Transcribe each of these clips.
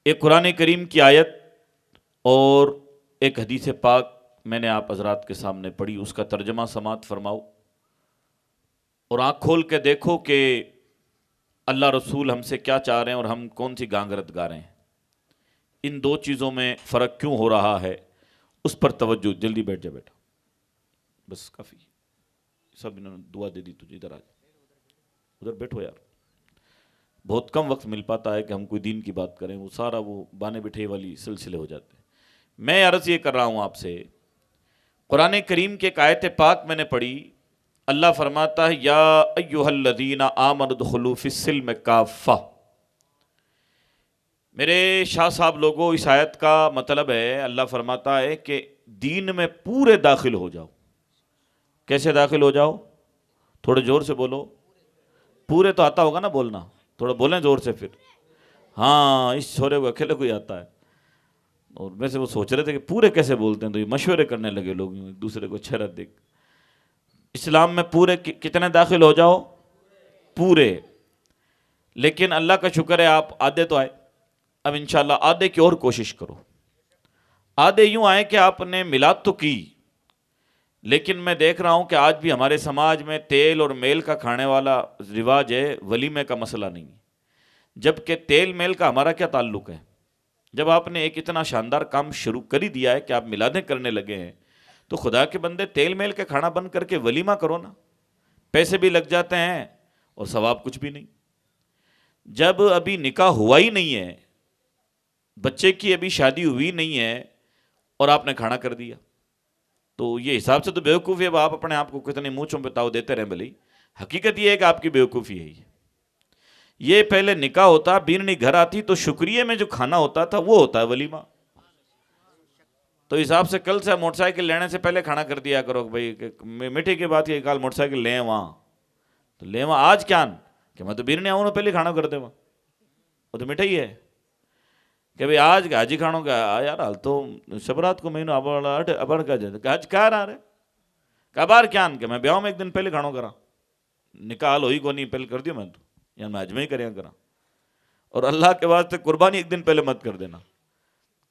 ایک قرآن کریم کی آیت اور ایک حدیث پاک میں نے آپ حضرات کے سامنے پڑھی، اس کا ترجمہ سماعت فرماؤ اور آنکھ کھول کے دیکھو کہ اللہ رسول ہم سے کیا چاہ رہے ہیں اور ہم کون سی گانگرت گا رہے ہیں، ان دو چیزوں میں فرق کیوں ہو رہا ہے، اس پر توجہ۔ جلدی بیٹھ جا بیٹا، بس کافی، سب انہوں نے دعا دے دی تجھے، ادھر آ جا، ادھر بیٹھو یار، بہت کم وقت مل پاتا ہے کہ ہم کوئی دین کی بات کریں، وہ سارا وہ بانے بٹھے والی سلسلے ہو جاتے ہیں۔ میں عرض یہ کر رہا ہوں آپ سے، قرآن کریم کے ایک آیت پاک میں نے پڑھی، اللہ فرماتا ہے یا ایھا الذین آمنوا ادخلوا فی السلم کافہ۔ میرے شاہ صاحب لوگوں، اس آیت کا مطلب ہے، اللہ فرماتا ہے کہ دین میں پورے داخل ہو جاؤ۔ کیسے داخل ہو جاؤ؟ تھوڑے زور سے بولو، پورے تو آتا ہوگا نا بولنا، تھوڑا بولیں زور سے پھر۔ ہاں، اس چھوڑے کو اکیلے کو ہی آتا ہے، اور میں سے وہ سوچ رہے تھے کہ پورے کیسے بولتے ہیں، تو یہ مشورے کرنے لگے لوگ ایک دوسرے کو چھرت دیکھ۔ اسلام میں پورے کتنے داخل ہو جاؤ؟ پورے۔ لیکن اللہ کا شکر ہے آپ آدھے تو آئے، اب انشاءاللہ آدھے کی اور کوشش کرو۔ آدھے یوں آئے کہ آپ نے میلاد تو کی، لیکن میں دیکھ رہا ہوں کہ آج بھی ہمارے سماج میں تیل اور میل کا کھانے والا رواج ہے، ولیمے کا مسئلہ نہیں ہے۔ جبکہ تیل میل کا ہمارا کیا تعلق ہے؟ جب آپ نے ایک اتنا شاندار کام شروع کر ہی دیا ہے کہ آپ میلادیں کرنے لگے ہیں، تو خدا کے بندے تیل میل کے کھانا بند کر کے ولیمہ کرو نا، پیسے بھی لگ جاتے ہیں اور ثواب کچھ بھی نہیں۔ جب ابھی نکاح ہوا ہی نہیں ہے، بچے کی ابھی شادی ہوئی نہیں ہے، اور آپ نے کھانا کر دیا، تو یہ حساب سے تو بیوقوفی ہے۔ اب آپ اپنے آپ کو کتنے منہ پہ تاؤ دیتے رہیں بھلی، حقیقت یہ ہے کہ آپ کی بیوقوفی ہے یہ پہلے نکاح ہوتا، بیرنی گھر آتی تو شکریہ میں جو کھانا ہوتا تھا وہ ہوتا ہے ولیمہ۔ تو حساب سے کل سے موٹر سائیکل لینے سے پہلے کھانا کر دیا کرو بھائی، میٹھے کی بات یہ کال موٹر سائیکل لیں وہاں تو لیں وہاں آج کیا کہ میں تو بیرنی آؤں پہلے کھانا کر دے وہاں، وہ تو میٹھا ہی ہے کہ بھائی آج حاجی کھانوں کا یار حال تو شبرات کو مہینہ ابڑ کا جائے کہ آج کیا رہا رہے کبار کیا کہ میں بیاؤں میں ایک دن پہلے کھانوں کرا، نکاح ہوئی کو نہیں پہلے کر دیا میں تو، یا میں اجمے ہی کریا کرا، اور اللہ کے واسطے قربانی ایک دن پہلے مت کر دینا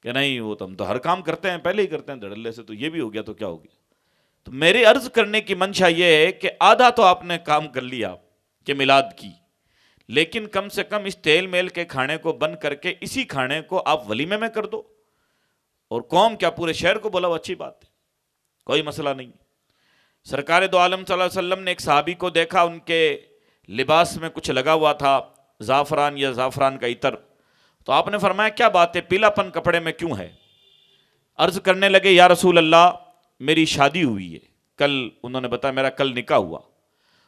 کہ نہیں وہ تو ہم تو ہر کام کرتے ہیں پہلے ہی کرتے ہیں دھڑلے سے، تو یہ بھی ہو گیا تو کیا ہو گیا۔ تو میری عرض کرنے کی منشا یہ ہے کہ آدھا تو آپ نے کام کر لیا کہ میلاد کی، لیکن کم سے کم اس تیل میل کے کھانے کو بند کر کے اسی کھانے کو آپ ولیمے میں کر دو، اور قوم کیا پورے شہر کو بولا، وہ اچھی بات ہے، کوئی مسئلہ نہیں۔ سرکار دو عالم صلی اللہ علیہ وسلم نے ایک صحابی کو دیکھا، ان کے لباس میں کچھ لگا ہوا تھا، زعفران یا زعفران کا عطر، تو آپ نے فرمایا کیا بات ہے، پیلا پن کپڑے میں کیوں ہے؟ عرض کرنے لگے یا رسول اللہ میری شادی ہوئی ہے کل، انہوں نے بتایا میرا کل نکاح ہوا۔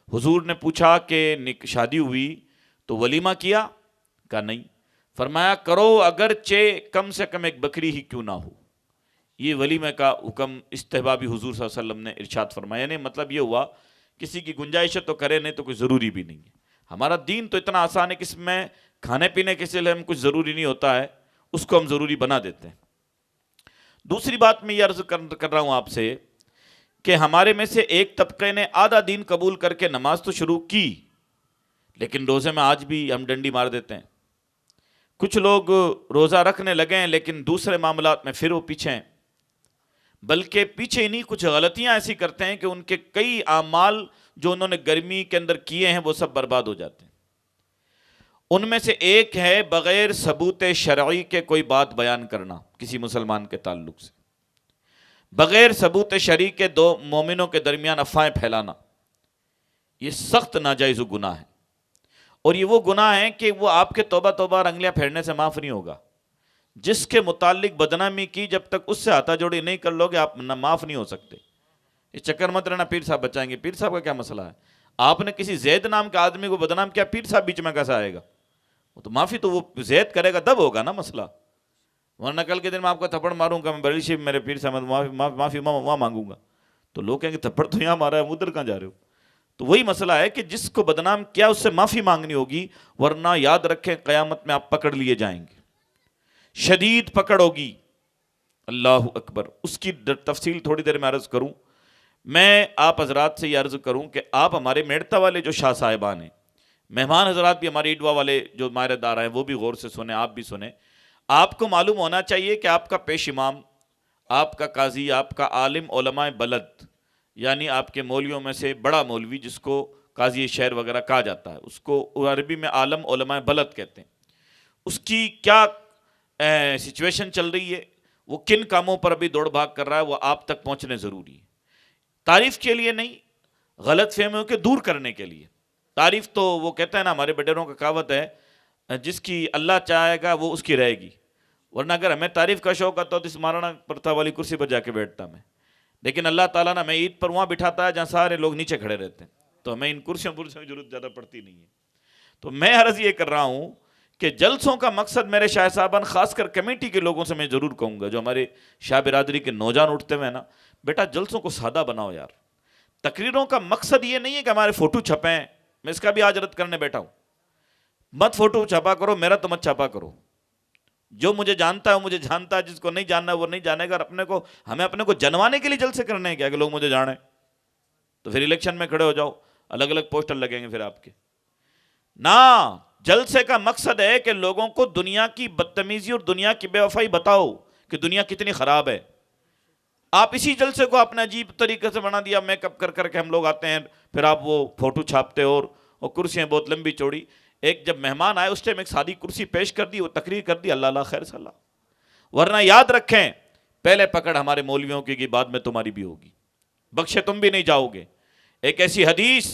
حضور نے پوچھا کہ شادی ہوئی تو ولیمہ کیا؟ کہا نہیں۔ فرمایا کرو اگرچہ کم سے کم ایک بکری ہی کیوں نہ ہو۔ یہ ولیمہ کا حکم استحبابی حضور صلی اللہ علیہ وسلم نے ارشاد فرمایا، یعنی مطلب یہ ہوا کسی کی گنجائش ہے تو کرے، نہیں تو کوئی ضروری بھی نہیں ہے۔ ہمارا دین تو اتنا آسان ہے کہ اس میں کھانے پینے کے سلسلے میں کچھ ضروری نہیں ہوتا ہے، اس کو ہم ضروری بنا دیتے ہیں۔ دوسری بات میں یہ عرض کر رہا ہوں آپ سے کہ ہمارے میں سے ایک طبقے نے آدھا دین قبول کر کے نماز تو شروع کی، لیکن روزے میں آج بھی ہم ڈنڈی مار دیتے ہیں۔ کچھ لوگ روزہ رکھنے لگے ہیں لیکن دوسرے معاملات میں پھر وہ پیچھے ہیں، بلکہ پیچھے ہی نہیں، کچھ غلطیاں ایسی کرتے ہیں کہ ان کے کئی اعمال جو انہوں نے گرمی کے اندر کیے ہیں وہ سب برباد ہو جاتے ہیں۔ ان میں سے ایک ہے بغیر ثبوت شرعی کے کوئی بات بیان کرنا کسی مسلمان کے تعلق سے، بغیر ثبوت شرعی کے دو مومنوں کے درمیان افواہیں پھیلانا، یہ سخت ناجائز گناہ ہے، اور یہ وہ گناہ ہے کہ وہ آپ کے توبہ انگلیاں پھیرنے سے معاف نہیں ہوگا۔ جس کے متعلق بدنامی کی، جب تک اس سے ہاتھا جوڑی نہیں کر لو گے آپ معاف نہیں ہو سکتے۔ اس چکر مت رہنا پیر صاحب بچائیں گے، پیر صاحب کا کیا مسئلہ ہے؟ آپ نے کسی زید نام کے آدمی کو بدنام کیا، پیر صاحب بیچ میں کیسا آئے گا؟ وہ تو معافی تو وہ زید کرے گا تب ہوگا نا مسئلہ، ورنہ کل کے دن میں آپ کو تھپڑ ماروں گا، میں بریلی شریف میرے پیر صاحب معافی وہاں مانگوں گا، تو لوگ کہیں گے تھپڑ تو یہاں مارا ہے، ادھر کہاں جا رہے ہو؟ تو وہی مسئلہ ہے کہ جس کو بدنام کیا اس سے معافی مانگنی ہوگی، ورنہ یاد رکھیں قیامت میں آپ پکڑ لیے جائیں گے، شدید پکڑ ہوگی۔ اللہ اکبر۔ اس کی تفصیل تھوڑی دیر میں عرض کروں۔ میں آپ حضرات سے یہ عرض کروں کہ آپ ہمارے میڑتا والے جو شاہ صاحبان ہیں، مہمان حضرات بھی ہمارے ایڈوا والے جو ماہر دار ہیں وہ بھی غور سے سنیں، آپ بھی سنیں۔ آپ کو معلوم ہونا چاہیے کہ آپ کا پیش امام، آپ کا قاضی، آپ کا عالم علماء بلد، یعنی آپ کے مولویوں میں سے بڑا مولوی جس کو قاضی شہر وغیرہ کہا جاتا ہے، اس کو عربی میں عالم علماء بلد کہتے ہیں، اس کی کیا سچویشن چل رہی ہے، وہ کن کاموں پر ابھی دوڑ بھاگ کر رہا ہے، وہ آپ تک پہنچنے ضروری ہے، تعریف کے لیے نہیں، غلط فہمیوں کے دور کرنے کے لیے۔ تعریف تو وہ کہتے ہیں نا، ہمارے بڈیروں کا کہاوت ہے، جس کی اللہ چاہے گا وہ اس کی رہے گی، ورنہ اگر ہمیں تعریف کا شوق آتا تو اس مہارانا پرتاپ والی کرسی پر جا کے بیٹھتا میں، لیکن اللہ تعالیٰ نے ہمیں عید پر وہاں بٹھاتا ہے جہاں سارے لوگ نیچے کھڑے رہتے ہیں، تو ہمیں ان کرسیوں کی ضرورت زیادہ پڑتی نہیں ہے۔ تو میں عرض یہ کر رہا ہوں کہ جلسوں کا مقصد، میرے شاہ صاحبان خاص کر کمیٹی کے لوگوں سے میں ضرور کہوں گا، جو ہمارے شاہ برادری کے نوجوان اٹھتے ہوئے نا، بیٹا جلسوں کو سادہ بناؤ یار۔ تقریروں کا مقصد یہ نہیں ہے کہ ہمارے فوٹو چھپیں، میں اس کا بھی آج رد کرنے بیٹھا ہوں، مت فوٹو چھپا کرو، میرا تو مت چھپا کرو، جو مجھے جانتا ہے وہ مجھے جانتا ہے، جس کو نہیں جاننا وہ نہیں جانے گا، اور ہمیں اپنے کو جنوانے کے لیے جلسے کرنے ہیں کیا کہ لوگ مجھے جانیں؟ تو پھر الیکشن میں کھڑے ہو جاؤ، الگ الگ پوسٹر لگیں گے پھر آپ کے نا۔ جلسے کا مقصد ہے کہ لوگوں کو دنیا کی بدتمیزی اور دنیا کی بے وفائی بتاؤ کہ دنیا کتنی خراب ہے۔ آپ اسی جلسے کو اپنے عجیب طریقے سے بنا دیا، میک اپ کر کر کے ہم لوگ آتے ہیں، پھر آپ وہ فوٹو چھاپتے اور کرسیاں بہت لمبی چوڑی۔ ایک جب مہمان آئے اس ٹائم ایک سادی کرسی پیش کر دی، وہ تقریر کر دی، اللہ اللہ خیر صلی اللہ۔ ورنہ یاد رکھیں، پہلے پکڑ ہمارے مولویوں کی، بعد میں تمہاری بھی ہوگی، بخشے تم بھی نہیں جاؤ گے۔ ایک ایسی حدیث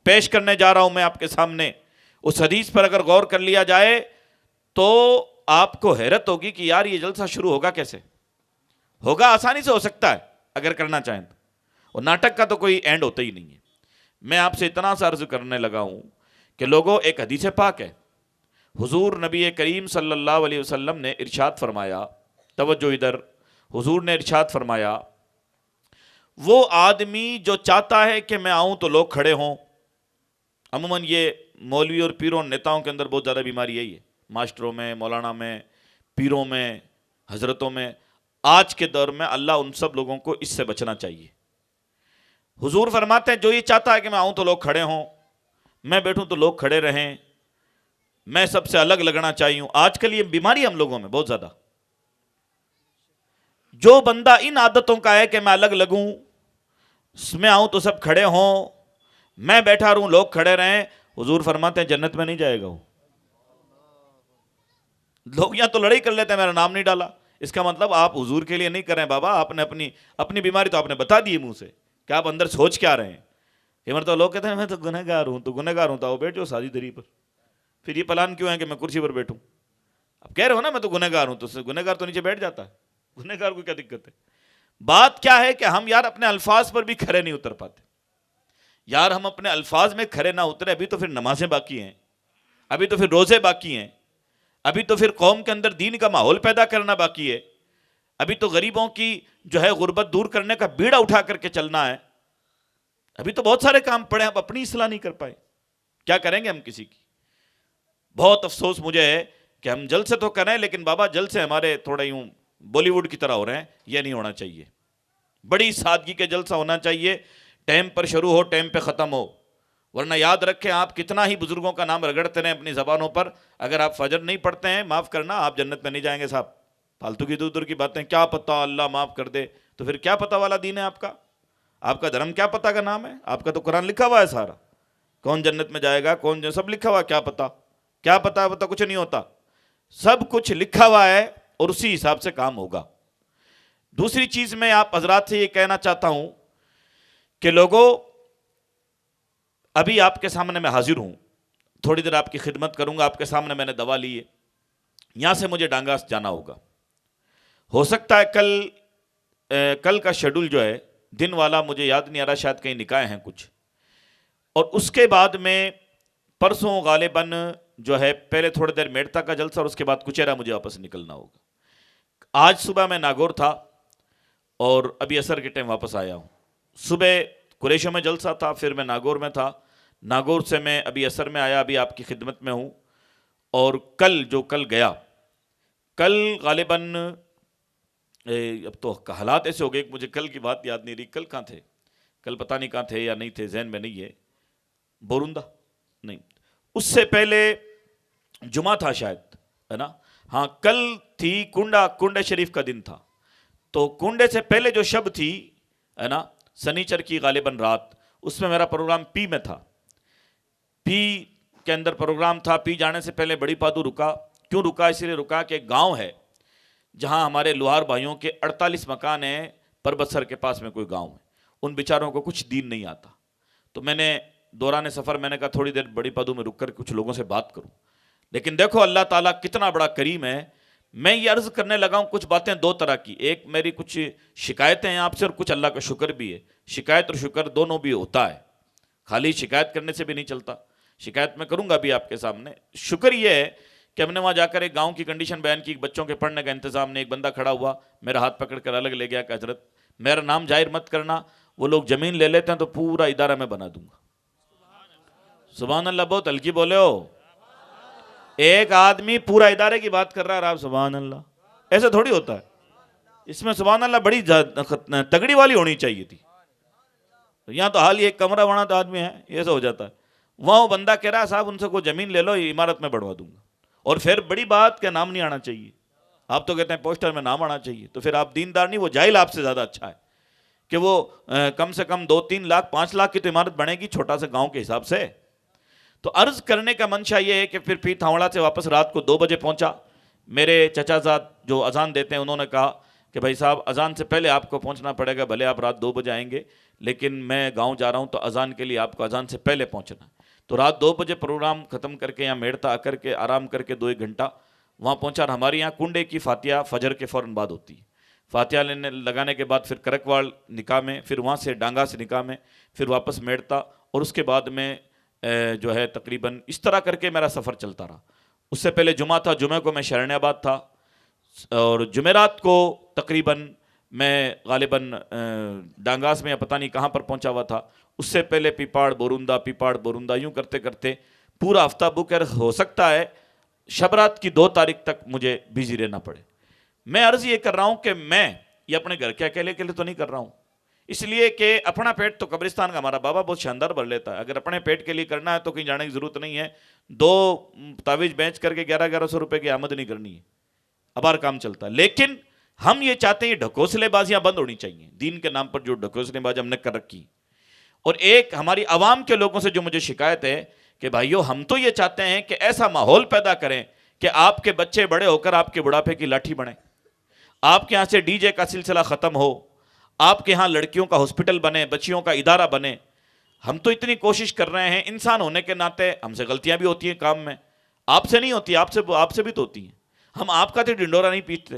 پیش کرنے جا رہا ہوں میں آپ کے سامنے، اس حدیث پر اگر غور کر لیا جائے تو آپ کو حیرت ہوگی کہ یار یہ جلسہ شروع ہوگا کیسے؟ ہوگا، آسانی سے ہو سکتا ہے اگر کرنا چاہیں تو، اور ناٹک کا تو کوئی اینڈ ہوتا ہی نہیں ہے۔ میں آپ سے اتنا سا عرض کرنے لگا ہوں کہ لوگوں، ایک حدیث پاک ہے، حضور نبی کریم صلی اللہ علیہ وسلم نے ارشاد فرمایا، توجہ ادھر، حضور نے ارشاد فرمایا، وہ آدمی جو چاہتا ہے کہ میں آؤں تو لوگ کھڑے ہوں۔ عموماً یہ مولوی اور پیروں نیتاؤں کے اندر بہت زیادہ بیماری یہی ہے، ماسٹروں میں، مولانا میں، پیروں میں، حضرتوں میں۔ آج کے دور میں اللہ ان سب لوگوں کو اس سے بچنا چاہیے۔ حضور فرماتے ہیں جو یہ چاہتا ہے کہ میں آؤں تو لوگ کھڑے ہوں، میں بیٹھوں تو لوگ کھڑے رہیں، میں سب سے الگ لگنا چاہیے ہوں۔ آج کل یہ بیماری ہم لوگوں میں بہت زیادہ، جو بندہ ان عادتوں کا ہے کہ میں الگ لگوں، میں آؤں تو سب کھڑے ہوں، میں بیٹھا رہوں لوگ کھڑے رہیں، حضور فرماتے ہیں جنت میں نہیں جائے گا وہ۔ لوگ یہاں تو لڑائی کر لیتے ہیں، میرا نام نہیں ڈالا، اس کا مطلب آپ حضور کے لیے نہیں کر رہے ہیں بابا، آپ نے اپنی بیماری تو آپ نے بتا دی منہ سے کہ آپ اندر سوچ کیا رہے ہیں۔ یہ مرتبہ لوگ کہتے ہیں میں تو گنہگار ہوں، تو گنہگار ہوں تو آؤ بیٹھ جاؤ سادی دری پر، پھر یہ پلان کیوں ہے کہ میں کرسی پر بیٹھوں؟ اب کہہ رہے ہو نا میں تو گنہگار ہوں، تو گنہگار تو نیچے بیٹھ جاتا ہے، گنہگار کو کیا دقت ہے؟ بات کیا ہے کہ ہم یار اپنے الفاظ پر بھی کھڑے نہیں اتر پاتے۔ یار ہم اپنے الفاظ میں کھڑے نہ اترے، ابھی تو پھر نمازیں باقی ہیں، ابھی تو پھر روزے باقی ہیں، ابھی تو پھر قوم کے اندر دین کا ماحول پیدا کرنا باقی ہے، ابھی تو غریبوں کی جو ہے غربت دور کرنے کا بیڑا اٹھا کر کے چلنا ہے، ابھی تو بہت سارے کام پڑے ہیں، اب اپنی اصلاح نہیں کر پائے، کیا کریں گے ہم کسی کی؟ بہت افسوس مجھے ہے کہ ہم جلسے تو کریں لیکن بابا جلسے ہمارے تھوڑا یوں بالی ووڈ کی طرح ہو رہے ہیں، یہ نہیں ہونا چاہیے۔ بڑی سادگی کے جلسہ ہونا چاہیے، ٹائم پر شروع ہو ٹائم پہ ختم ہو، ورنہ یاد رکھیں آپ کتنا ہی بزرگوں کا نام رگڑتے رہیں اپنی زبانوں پر، اگر آپ فجر نہیں پڑھتے ہیں معاف کرنا آپ جنت میں نہیں جائیں گے صاحب۔ فالتو کی دور دور کی باتیں، کیا پتہ اللہ معاف کر دے، تو پھر کیا پتہ والا دین ہے آپ کا؟ آپ کا دھرم کیا پتہ کا نام ہے؟ آپ کا تو قرآن لکھا ہوا ہے سارا، کون جنت میں جائے گا کون سب لکھا ہوا ہے، کیا پتہ؟ کیا پتہ کچھ نہیں ہوتا، سب کچھ لکھا ہوا ہے اور اسی حساب سے کام ہوگا۔ دوسری چیز میں آپ حضرات سے یہ کہنا چاہتا ہوں کہ لوگوں، ابھی آپ کے سامنے میں حاضر ہوں، تھوڑی دیر آپ کی خدمت کروں گا، آپ کے سامنے میں نے دوا لی ہے، یہاں سے مجھے ڈانگاس جانا ہوگا، ہو سکتا ہے کل کا شیڈول جو ہے دن والا مجھے یاد نہیں آ رہا، شاید کہیں نکاح ہیں کچھ، اور اس کے بعد میں پرسوں غالباً جو ہے پہلے تھوڑی دیر میڑتا کا جلسہ اور اس کے بعد کچیرا مجھے واپس نکلنا ہوگا۔ آج صبح میں ناگور تھا اور ابھی عصر کے ٹائم واپس آیا ہوں۔ صبح قریشوں میں جلسہ تھا، پھر میں ناگور میں تھا، ناگور سے میں ابھی عصر میں آیا، ابھی آپ کی خدمت میں ہوں۔ اور کل گیا، کل غالباً اب تو حالات ایسے ہو گئے کہ مجھے کل کی بات یاد نہیں رہی، کل کہاں تھے، کل پتہ نہیں کہاں تھے یا نہیں تھے، ذہن میں نہیں ہے، بورندہ نہیں، اس سے پہلے جمعہ تھا شاید، ہے نا، ہاں کل تھی کنڈے شریف کا دن تھا، تو کنڈے سے پہلے جو شب تھی ہے نا، سنیچر کی غالباً رات، اس میں میرا پروگرام پی میں تھا، پی کے اندر پروگرام تھا۔ پی جانے سے پہلے بڑی پادو رکا، کیوں رکا؟ اس لیے رکا کہ ایک گاؤں ہے جہاں ہمارے لوہار بھائیوں کے 48 مکان ہیں، پربت سر کے پاس میں کوئی گاؤں ہے، ان بیچاروں کو کچھ دین نہیں آتا، تو میں نے دوران سفر میں نے کہا تھوڑی دیر بڑی پادو میں رک کر کچھ لوگوں سے بات کروں۔ لیکن دیکھو اللہ تعالیٰ کتنا بڑا کریم ہے، میں یہ عرض کرنے لگا ہوں کچھ باتیں دو طرح کی، ایک میری کچھ شکایتیں ہیں آپ سے اور کچھ اللہ کا شکر بھی ہے، شکایت اور شکر دونوں بھی ہوتا ہے، خالی شکایت کرنے سے بھی نہیں چلتا، شکایت میں کروں گا بھی آپ کے سامنے۔ شکر یہ ہے کہ ہم نے وہاں جا کر ایک گاؤں کی کنڈیشن بیان کی، بچوں کے پڑھنے کا انتظام نہیں، ایک بندہ کھڑا ہوا میرا ہاتھ پکڑ کر الگ لے گیا کہ حضرت میرا نام ظاہر مت کرنا، وہ لوگ زمین لے لیتے ہیں تو پورا ادارہ میں بنا دوں گا۔ سبحان اللہ، بہت ہلکی بولے ہو، ایک آدمی پورا ادارے کی بات کر رہا ہے اور آپ سبحان اللہ، ایسے تھوڑی ہوتا ہے، اس میں سبحان اللہ بڑی تگڑی والی ہونی چاہیے تھی، یہاں تو حال یہ ایک کمرہ بنا تو آدمی ہے ایسا ہو جاتا ہے، وہاں وہ بندہ کہہ رہا ہے صاحب ان سے کوئی زمین لے لو عمارت میں بڑھوا دوں گا، اور پھر بڑی بات کہ نام نہیں آنا چاہیے، آپ تو کہتے ہیں پوسٹر میں نام آنا چاہیے، تو پھر آپ دیندار نہیں، وہ جاہل آپ سے زیادہ اچھا ہے کہ وہ کم سے کم 2-3 لاکھ 5 لاکھ کی تو عمارت بنے گی چھوٹا سا گاؤں کے حساب سے۔ تو عرض کرنے کا منشا یہ ہے کہ پھر پی تھاوڑا سے واپس رات کو 2 بجے پہنچا، میرے چچا زاد جو اذان دیتے ہیں انہوں نے کہا کہ بھائی صاحب اذان سے پہلے آپ کو پہنچنا پڑے گا، بھلے آپ رات 2 بجے آئیں گے لیکن میں گاؤں جا رہا ہوں تو اذان کے لیے آپ کو اذان سے پہلے پہنچنا ہے۔ تو رات 2 بجے پروگرام ختم کر کے یہاں میڑتا آ کر کے آرام کر کے 2-1 گھنٹہ وہاں پہنچا، اور ہمارے یہاں کنڈے کی فاتحہ فجر کے فوراً بعد ہوتی ہے، فاتحہ لگانے کے بعد پھر کرکوال نکاح میں، پھر وہاں سے ڈانگا سے نکاح میں، پھر واپس میڑتا، اور اس کے بعد میں جو ہے تقریباً اس طرح کر کے میرا سفر چلتا رہا۔ اس سے پہلے جمعہ تھا، جمعہ کو میں شرن آباد تھا، اور جمعرات کو تقریباً میں غالباً ڈانگاس میں یا پتہ نہیں کہاں پر پہنچا ہوا تھا، اس سے پہلے پیپاڑ بورندہ یوں کرتے کرتے پورا ہفتہ بکر، ہو سکتا ہے شب رات کی 2 تاریخ تک مجھے بزی رہنا پڑے۔ میں عرض یہ کر رہا ہوں کہ میں یہ اپنے گھر کے اکیلے کے لیے تو نہیں کر رہا ہوں، اس لیے کہ اپنا پیٹ تو قبرستان کا ہمارا بابا بہت شاندار بھر لیتا ہے، اگر اپنے پیٹ کے لیے کرنا ہے تو کہیں جانے کی ضرورت نہیں ہے، 2 تعویذ بیچ کر کے 1100 روپے کی آمد نہیں کرنی ہے، ابار کام چلتا ہے۔ لیکن ہم یہ چاہتے ہیں ڈھکوسلے بازیاں بند ہونی چاہیے، دین کے نام پر جو ڈھکوسلے بازی ہم نے کر رکھی۔ اور ایک ہماری عوام کے لوگوں سے جو مجھے شکایت ہے کہ بھائیو ہم تو یہ چاہتے ہیں کہ ایسا ماحول پیدا کریں کہ آپ کے بچے بڑے ہو کر آپ کے بڑھاپے کی لاٹھی بنیں، آپ کے یہاں سے ڈی جے کا سلسلہ ختم ہو، آپ کے ہاں لڑکیوں کا ہاسپٹل بنے، بچیوں کا ادارہ بنے۔ ہم تو اتنی کوشش کر رہے ہیں، انسان ہونے کے ناطے ہم سے غلطیاں بھی ہوتی ہیں کام میں، آپ سے نہیں ہوتی، آپ سے بھی تو ہوتی ہیں، ہم آپ کا تو ڈنڈورا نہیں پیٹتے،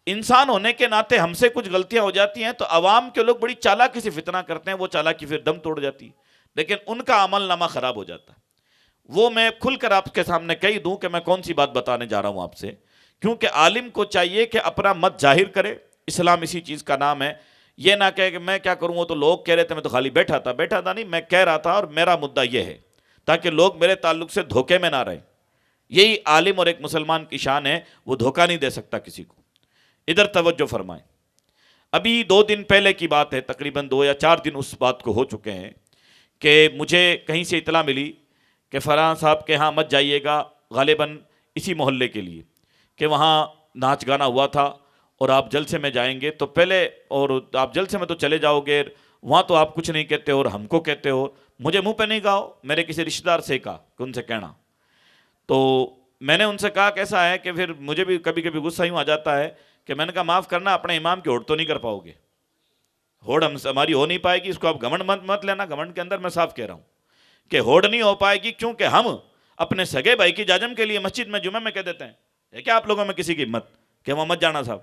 انسان ہونے کے ناطے ہم سے کچھ غلطیاں ہو جاتی ہیں، تو عوام کے لوگ بڑی چالاکی سے فتنہ کرتے ہیں، وہ چالاکی پھر دم توڑ جاتی ہے، لیکن ان کا عمل نامہ خراب ہو جاتا ہے۔ وہ میں کھل کر آپ کے سامنے کہہ دوں کہ میں کون سی بات بتانے جا رہا ہوں آپ سے، کیونکہ عالم کو چاہیے کہ اپنا مت ظاہر کرے، اسلام اسی چیز کا نام ہے، یہ نہ کہے کہ میں کیا کروں، وہ تو لوگ کہہ رہے تھے میں تو خالی بیٹھا تھا نہیں، میں کہہ رہا تھا، اور میرا مدعا یہ ہے تاکہ لوگ میرے تعلق سے دھوکے میں نہ رہیں، یہی عالم اور ایک مسلمان کی شان ہے، وہ دھوکہ نہیں دے سکتا کسی کو۔ ادھر توجہ فرمائیں، ابھی 2 دن پہلے کی بات ہے، تقریباً 2 یا 4 دن اس بات کو ہو چکے ہیں کہ مجھے کہیں سے اطلاع ملی کہ فلاں صاحب کے ہاں مت جائیے گا، غالباً اسی محلے کے لیے، کہ وہاں ناچ گانا ہوا تھا اور آپ جلسے میں جائیں گے، تو پہلے اور آپ جلسے میں تو چلے جاؤ گے، وہاں تو آپ کچھ نہیں کہتے اور ہم کو کہتے ہو، مجھے منہ پہ نہیں کہا، میرے کسی رشتہ دار سے کہا کہ ان سے کہنا۔ تو میں نے ان سے کہا کیسا ہے کہ پھر مجھے بھی کبھی کبھی غصہ یوں آ جاتا ہے کہ میں نے کہا معاف کرنا، اپنے امام کی ہوڑ تو نہیں کر پاؤ گے، ہوڑ ہماری ہو نہیں پائے گی، اس کو آپ گھمنڈ مت لینا، گھمنڈ کے اندر میں صاف کہہ رہا ہوں کہ ہوڑ نہیں ہو پائے گی، کیونکہ ہم اپنے سگے بھائی کی جاجم کے لیے مسجد میں جمعے میں کہہ دیتے ہیں، ہے کیا آپ لوگوں میں کسی کی ہمت کہ وہاں مت جانا صاحب،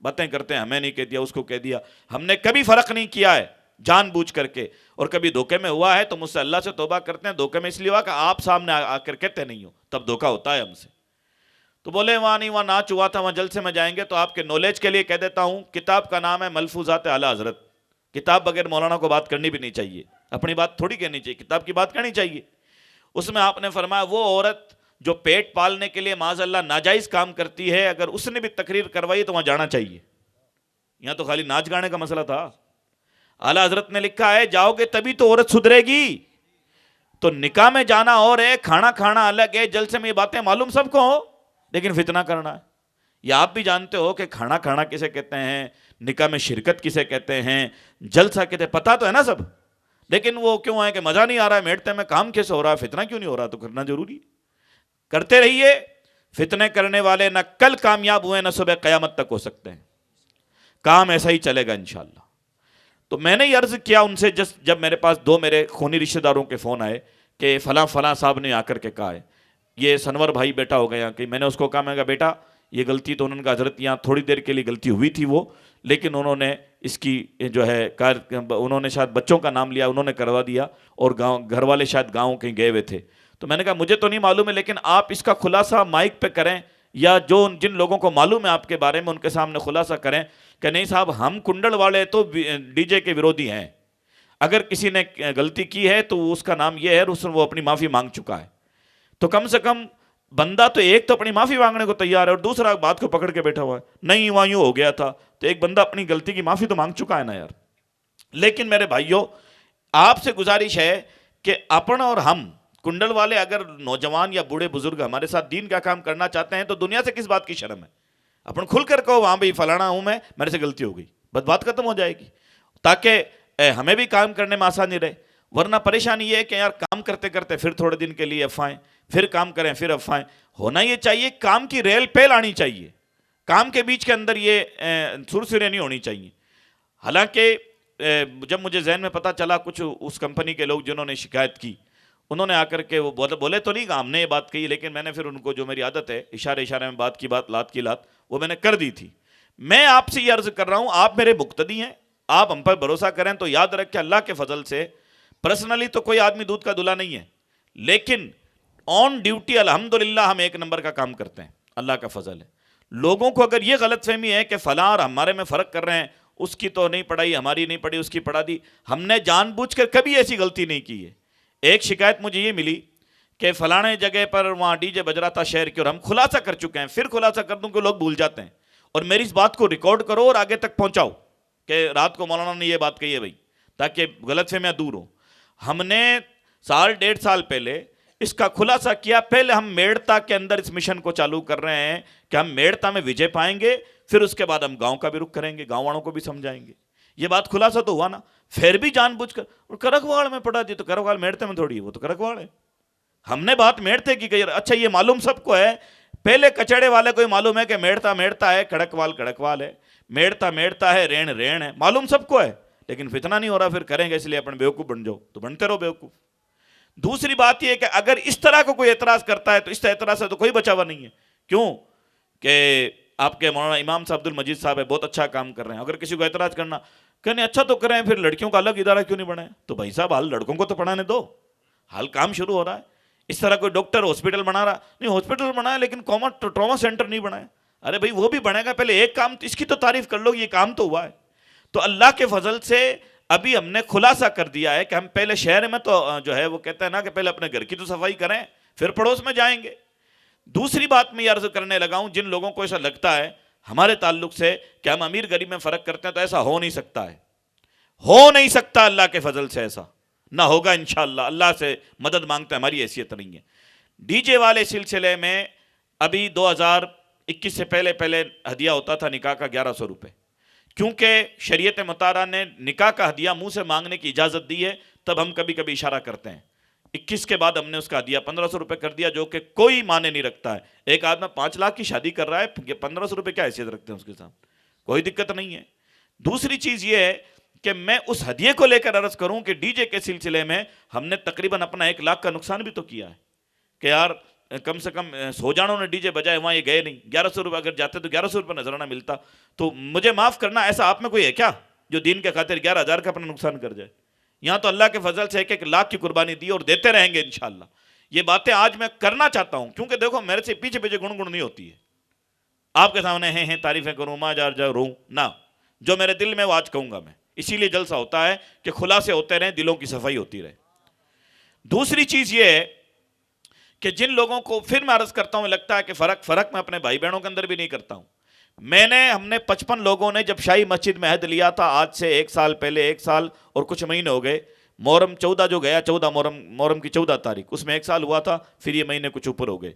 باتیں کرتے ہیں، ہمیں نہیں کہہ دیا، اس کو کہہ دیا، ہم نے کبھی فرق نہیں کیا ہے جان بوجھ کر کے، اور کبھی دھوکے میں ہوا ہے تو مجھ سے اللہ سے توبہ کرتے ہیں، دھوکے میں اس لیے ہوا کہ آپ سامنے آ کر کہتے نہیں ہو، تب دھوکا ہوتا ہے ہم سے۔ تو بولے وہاں نہیں، وہاں ناچ ہوا تھا، وہاں جلسے میں جائیں گے، تو آپ کے نالج کے لیے کہہ دیتا ہوں، کتاب کا نام ہے ملفوظات اعلی حضرت، کتاب بغیر مولانا کو بات کرنی بھی نہیں چاہیے، اپنی بات تھوڑی کہنی چاہیے، کتاب کی بات کرنی چاہیے۔ اس میں آپ نے فرمایا وہ عورت جو پیٹ پالنے کے لیے معاذ اللہ ناجائز کام کرتی ہے، اگر اس نے بھی تقریر کروائی تو وہاں جانا چاہیے، یہاں تو خالی ناچ گانے کا مسئلہ تھا، اعلی حضرت نے لکھا ہے جاؤ گے تبھی تو عورت سدھرے گی۔ تو نکاح میں جانا اور ہے، کھانا کھانا الگ ہے، جلسے میں یہ باتیں معلوم سب کو ہو، لیکن فتنہ کرنا ہے. یا آپ بھی جانتے ہو کہ کھانا کھانا کسے کہتے ہیں, نکاح میں شرکت کسے کہتے ہیں, جلسہ کہتے ہیں, پتہ تو ہے نا سب, لیکن وہ کیوں ہے کہ مزہ نہیں آ رہا ہے, میٹتے میں کام کیسے ہو رہا ہے, فتنہ کیوں نہیں ہو رہا, تو کرنا ضروری ہے. کرتے رہیے. فتنے کرنے والے نہ کل کامیاب ہوئے نہ صبح قیامت تک ہو سکتے ہیں. کام ایسا ہی چلے گا انشاءاللہ. تو میں نے یہ عرض کیا ان سے جب میرے پاس 2 میرے خونی رشتہ داروں کے فون آئے کہ فلاں فلاں صاحب نے آ کر کے کہا ہے, یہ سنور بھائی بیٹا ہو گیا, کہ میں نے اس کو کہا, میں کہا بیٹا یہ غلطی تو انہوں نے کہا حضرت یہاں تھوڑی دیر کے لیے غلطی ہوئی تھی وہ, لیکن انہوں نے اس کی جو ہے انہوں نے شاید بچوں کا نام لیا, انہوں نے کروا دیا, اور گھر والے شاید گاؤں کہیں گئے ہوئے تھے. تو میں نے کہا مجھے تو نہیں معلوم ہے, لیکن آپ اس کا خلاصہ مائک پہ کریں, یا جن لوگوں کو معلوم ہے آپ کے بارے میں ان کے سامنے خلاصہ کریں کہ نہیں صاحب ہم کنڈل والے تو ڈی جے کے ویرودھی ہیں, اگر کسی نے غلطی کی ہے تو اس کا نام یہ ہے, وہ اپنی معافی مانگ چکا ہے. تو کم سے کم بندہ تو ایک تو اپنی معافی مانگنے کو تیار ہے, اور دوسرا بات کو پکڑ کے بیٹھا ہوا ہے, نہیں وہاں یوں ہو گیا تھا, تو ایک بندہ اپنی غلطی کی معافی تو مانگ چکا ہے نا یار. لیکن میرے بھائیوں آپ سے گزارش ہے کہ اپن اور ہم کنڈل والے اگر نوجوان یا بوڑھے بزرگ ہمارے ساتھ دین کا کام کرنا چاہتے ہیں تو دنیا سے کس بات کی شرم ہے, اپن کھل کر کہو وہاں بھی فلانا ہوں میں, میرے سے غلطی ہو گئی, بس بات ختم ہو جائے گی, تاکہ ہمیں بھی کام کرنے میں آسانی رہے. ورنہ پریشانی یہ ہے کہ یار کام کرتے کرتے پھر تھوڑے دن کے لیے افواہیں, پھر کام کریں پھر افواہیں. ہونا یہ چاہیے کام کی ریل پیل آنی چاہیے, کام کے بیچ کے اندر یہ سرسرے نہیں ہونی چاہیے. حالانکہ جب مجھے ذہن میں پتہ چلا کچھ اس کمپنی کے لوگ جنہوں نے شکایت کی, انہوں نے آ کر کے وہ بولے تو نہیں کہ ہم نے یہ بات کہی, لیکن میں نے پھر ان کو جو میری عادت ہے اشارے اشارے میں بات کی بات لات کی لات وہ میں نے کر دی تھی. میں آپ سے یہ عرض کر رہا ہوں, آپ میرے مقتدی ہیں, آپ ہم پر بھروسہ کریں تو یاد رکھ کے اللہ کے فضل سے پرسنلی تو کوئی آدمی دودھ کا دلہا نہیں ہے, لیکن آن ڈیوٹی الحمدللہ ہم 1 نمبر کا کام کرتے ہیں, اللہ کا فضل ہے. لوگوں کو اگر یہ غلط فہمی ہے کہ فلاں اور ہمارے میں فرق کر رہے ہیں, اس کی تو نہیں پڑھائی, ہماری نہیں پڑھی, اس کی پڑھا دی, ہم نے جان بوجھ کر کبھی ایسی غلطی نہیں کی ہے. ایک شکایت مجھے یہ ملی کہ فلانے جگہ پر وہاں ڈی جے بج رہا تھا شہر کی, اور ہم خلاصہ کر چکے ہیں, پھر خلاصہ کر دوں کہ لوگ بھول جاتے ہیں, اور میری اس بات کو ریکارڈ کرو اور آگے تک پہنچاؤ کہ رات کو مولانا نے یہ بات کہی ہے بھائی, تاکہ غلط فہمیاں دور ہوں. ہم نے 1.5 سال پہلے اس کا خلاصہ کیا. پہلے ہم میڑتا کے اندر اس مشن کو چالو کر رہے ہیں کہ ہم میڑتا میں وجے پائیں گے, پھر اس کے بعد ہم گاؤں کا بھی رخ کریں گے, گاؤں والوں کو بھی سمجھائیں گے. یہ بات خلاصہ تو ہوا نا. پھر بھی جان بوجھ کر اور کرکواڑ میں پڑھا دی, تو کرکواڑ میڑتے میں تھوڑی ہے, وہ تو کرکواڑ ہے. ہم نے بات میڑتے کی کہ اچھا یہ معلوم سب کو ہے, پہلے کچڑے والے کو ہی معلوم ہے کہ میڑتا میڑتا ہے, کڑکوال ہے, میڑتا ہے, رین ہے, معلوم سب کو ہے, لیکن فتنہ نہیں ہو رہا. پھر کریں گے اس لیے اپنے بیوقوف بن جاؤ, تو بنتے رہو بیوقوف. دوسری بات یہ کہ اگر اس طرح کو کوئی اعتراض کرتا ہے تو اس اعتراض سے تو کوئی بچا ہوا نہیں ہے. کیوں کہ آپ کے مولانا امام صاحب عبدالمجید صاحب ہے, بہت اچھا کام کر رہے ہیں. اگر کسی کو اعتراض کرنا کہنے اچھا تو کریں, پھر لڑکیوں کا الگ ادارہ کیوں نہیں بنائے, تو بھائی صاحب حال لڑکوں کو تو پڑھانے دو, حال کام شروع ہو رہا ہے. اس طرح کوئی ڈاکٹر ہاسپٹل بنا رہا نہیں, ہاسپٹل بنایا لیکن ٹراما سینٹر نہیں بنایا. ارے بھائی وہ بھی بنے گا, پہلے ایک کام اس کی تو تعریف کر لو, یہ کام تو ہوا ہے. تو اللہ کے فضل سے ابھی ہم نے خلاصہ کر دیا ہے کہ ہم پہلے شہر میں تو جو ہے وہ کہتا ہے نا کہ پہلے اپنے گھر کی تو صفائی کریں, پھر پڑوس میں جائیں گے. دوسری بات میں یہ عرض کرنے لگا ہوں, جن لوگوں کو ایسا لگتا ہے ہمارے تعلق سے کہ ہم امیر غریب میں فرق کرتے ہیں, تو ایسا ہو نہیں سکتا ہے, ہو نہیں سکتا. اللہ کے فضل سے ایسا نہ ہوگا انشاءاللہ. اللہ سے مدد مانگتے ہیں, ہماری حیثیت نہیں ہے. ڈی جے والے سلسلے میں ابھی 2021 سے پہلے ہدیہ ہوتا تھا نکاح کا 1100 روپے, کیونکہ شریعت مطالعہ نے نکاح کا ہدیہ منہ سے مانگنے کی اجازت دی ہے, تب ہم کبھی کبھی اشارہ کرتے ہیں. 21 کے بعد ہم نے اس کا ہدیہ 1500 روپے کر دیا, جو کہ کوئی معنی نہیں رکھتا ہے. ایک آدمی 5 لاکھ کی شادی کر رہا ہے, 1500 روپے کیا حیثیت رکھتے ہیں اس کے ساتھ, کوئی دقت نہیں ہے. دوسری چیز یہ ہے کہ میں اس ہدیے کو لے کر عرض کروں کہ ڈی جے کے سلسلے میں ہم نے تقریباً اپنا 1 لاکھ کا نقصان بھی تو کیا ہے کہ یار کم سے کم 100 جانوں نے ڈی جے بجائے, وہاں یہ گئے نہیں. 1100 روپے اگر جاتے تو 1100 روپے نظرانہ ملتا. تو مجھے معاف کرنا, ایسا آپ میں کوئی ہے کیا جو دین کے خاطر 11,000 کا اپنا نقصان کر جائے؟ یہاں تو اللہ کے فضل سے 1 لاکھ کی قربانی دی اور دیتے رہیں گے انشاءاللہ. یہ باتیں آج میں کرنا چاہتا ہوں, کیونکہ دیکھو میرے سے پیچھے گن نہیں ہوتی ہے. آپ کے سامنے ہیں تعریفیں کروں, ماں جا روں نہ, جو میرے دل میں وہ آج کہوں گا میں. اسی لیے جلسہ ہوتا ہے کہ خلاصے ہوتے رہیں, دلوں کی صفائی ہوتی رہے. دوسری چیز یہ ہے کہ جن لوگوں کو پھر میں عرض کرتا ہوں لگتا ہے کہ فرق میں اپنے بھائی بہنوں کے اندر بھی نہیں کرتا ہوں. ہم نے 55 لوگوں نے جب شاہی مسجد میں عہد لیا تھا, آج سے 1 سال پہلے, 1 سال اور کچھ مہینے ہو گئے. محرم 14 جو گیا, 14 محرم کی 14 تاریخ, اس میں 1 سال ہوا تھا, پھر یہ مہینے کچھ اوپر ہو گئے.